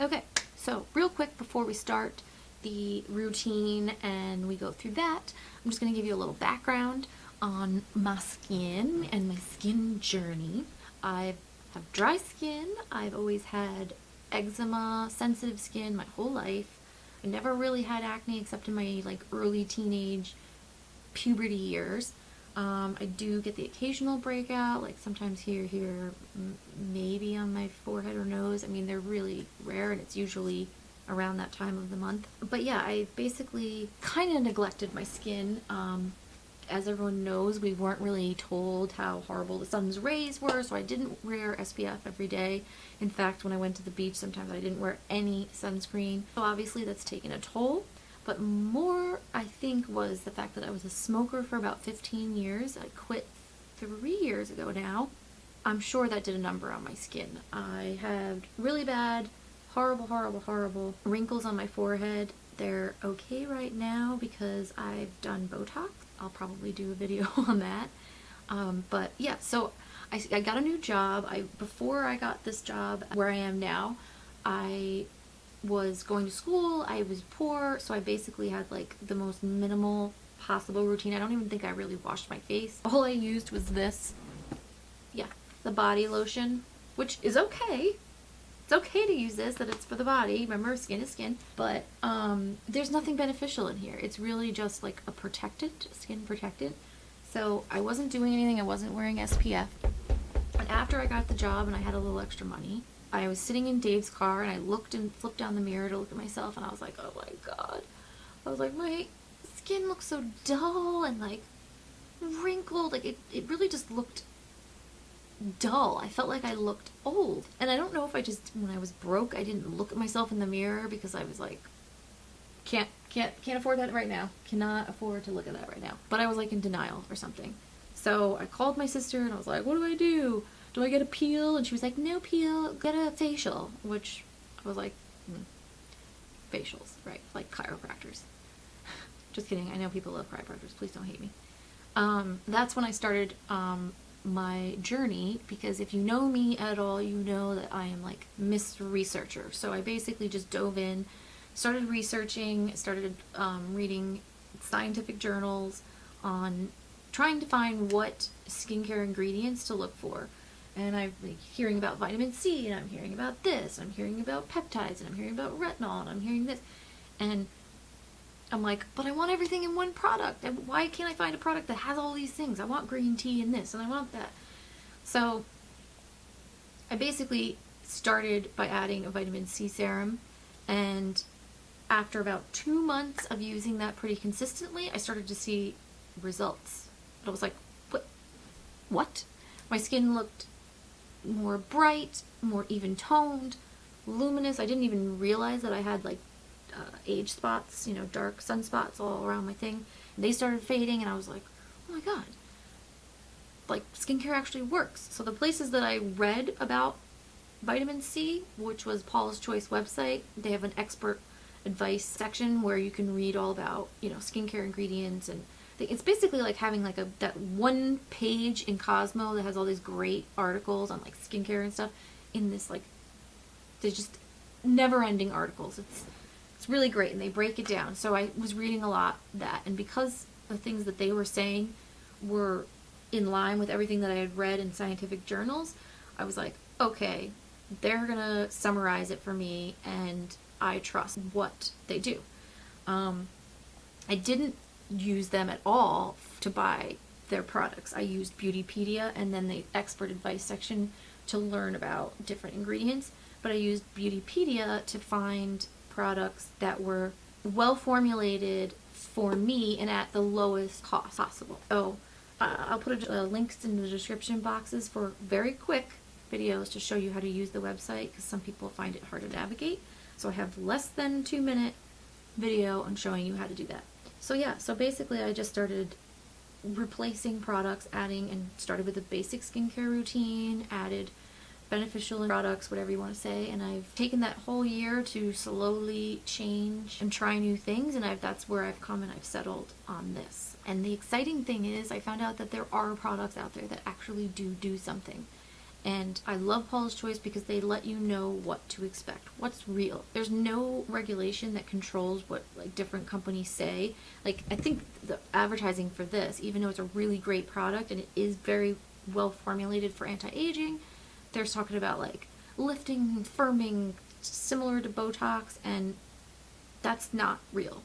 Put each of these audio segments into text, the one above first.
Okay, so real quick before we start the routine and we go through that, I'm just going to give you a little background on my skin and my skin journey. I have dry skin. I've always had eczema, sensitive skin my whole life. I never really had acne except in my early teenage puberty years. I do get the occasional breakout, sometimes here, maybe on my forehead or nose. I mean, they're really rare, and it's usually around that time of the month. But yeah, I basically kind of neglected my skin. As everyone knows, we weren't really told how horrible the sun's rays were, so I didn't wear SPF every day. In fact, when I went to the beach, sometimes I didn't wear any sunscreen. So obviously that's taken a toll. But more, I think, was the fact that I was a smoker for about 15 years. I quit 3 years ago now. I'm sure that did a number on my skin. I had really bad, horrible wrinkles on my forehead. They're okay right now because I've done Botox. I'll probably do a video on that. But yeah, so I got a new job. Before I got this job where I am now, I was going to school. I was poor, so I basically had the most minimal possible routine. I don't even think I really washed my face. All I used was this, yeah, the body lotion, which is okay. It's okay to use this, that it's for the body. Remember, skin is skin. But there's nothing beneficial in here. It's really just like a skin protectant. So I wasn't doing anything. I wasn't wearing SPF. And after I got the job and I had a little extra money, I was sitting in Dave's car and I looked and flipped down the mirror to look at myself, and I was like, oh my god. I was like, my skin looks so dull and wrinkled. It really just looked dull. I felt like I looked old. And I don't know if when I was broke, I didn't look at myself in the mirror because I was like, can't afford that right now. Cannot afford to look at that right now. But I was in denial or something. So I called my sister and I was like, what do I do? Do I get a peel? And she was like, no peel, get a facial. Which I was like, facials, right? Like chiropractors. Just kidding. I know people love chiropractors. Please don't hate me. That's when I started my journey, because if you know me at all, you know that I am Miss Researcher. So I basically just dove in, started researching, started reading scientific journals on trying to find what skincare ingredients to look for. And I'm hearing about vitamin C, and I'm hearing about this, and I'm hearing about peptides, and I'm hearing about retinol, and I'm hearing this. And I'm like, but I want everything in one product. And why can't I find a product that has all these things? I want green tea and this, and I want that. So I basically started by adding a vitamin C serum, and after about 2 months of using that pretty consistently, I started to see results. I was like, what? My skin looked more bright, more even toned, luminous. I didn't even realize that I had age spots, dark sunspots all around my thing. And they started fading, and I was like, oh my god, skincare actually works. So the places that I read about vitamin C, which was Paula's Choice website, they have an expert advice section where you can read all about, skincare ingredients, and it's basically like having that one page in Cosmo that has all these great articles on skincare and stuff in this there's just never-ending articles. It's really great, and they break it down. So I was reading a lot of that, and because the things that they were saying were in line with everything that I had read in scientific journals, I was like, okay, they're gonna summarize it for me, and I trust what they do. I didn't use them at all to buy their products. I used Beautypedia and then the expert advice section to learn about different ingredients, but I used Beautypedia to find products that were well formulated for me and at the lowest cost possible. So I'll put links in the description boxes for very quick videos to show you how to use the website, because some people find it hard to navigate. So I have less than 2-minute video on showing you how to do that. So yeah, so basically I just started replacing products, adding, and started with a basic skincare routine, added beneficial products, whatever you want to say, and I've taken that whole year to slowly change and try new things, and that's where I've come, and I've settled on this. And the exciting thing is I found out that there are products out there that actually do something. And I love Paula's Choice because they let you know what to expect, what's real. There's no regulation that controls what like different companies say. Like I think the advertising for this, even though it's a really great product and it is very well formulated for anti-aging, they're talking about like lifting, firming, similar to Botox, and that's not real.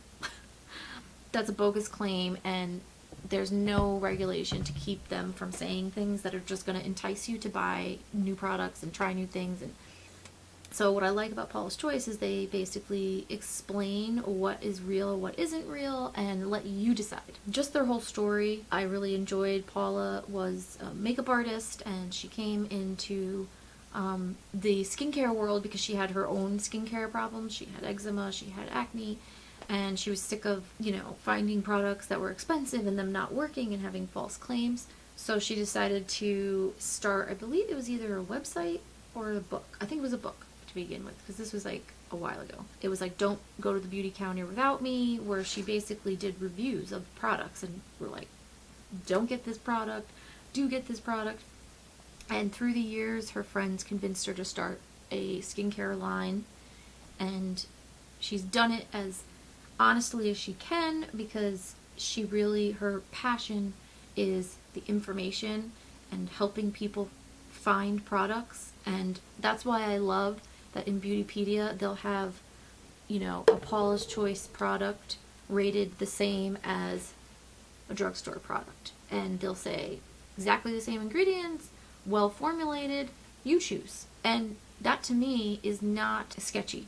That's a bogus claim, and there's no regulation to keep them from saying things that are just going to entice you to buy new products and try new things. And so what I like about Paula's Choice is they basically explain what is real, what isn't real, and let you decide. Just their whole story, I really enjoyed. Paula was a makeup artist, and she came into the skincare world because she had her own skincare problems. She had eczema, she had acne, and she was sick of, you know, finding products that were expensive and them not working and having false claims. So she decided to start, I believe it was either a website or a book. I think it was a book to begin with, because this was like a while ago. It was like Don't Go to the Beauty Counter Without Me, where she basically did reviews of products and were like, don't get this product, do get this product. And through the years, her friends convinced her to start a skincare line, and she's done it as honestly as she can, because she really, her passion is the information and helping people find products. And that's why I love that in Beautypedia they'll have, you know, a Paula's Choice product rated the same as a drugstore product, and they'll say exactly the same ingredients, well formulated, you choose. And that to me is not sketchy.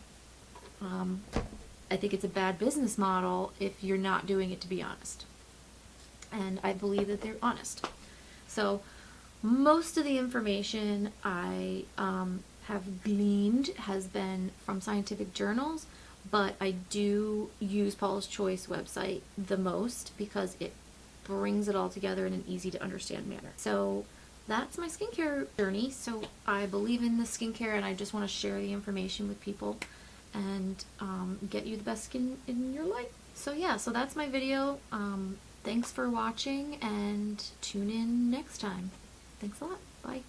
I think it's a bad business model if you're not doing it to be honest. And I believe that they're honest. So most of the information I have gleaned has been from scientific journals, but I do use Paula's Choice website the most because it brings it all together in an easy to understand manner. So that's my skincare journey. So I believe in the skincare, and I just want to share the information with people and get you the best skin in your life. So yeah, so that's my video. Thanks for watching, and tune in next time. Thanks a lot. Bye.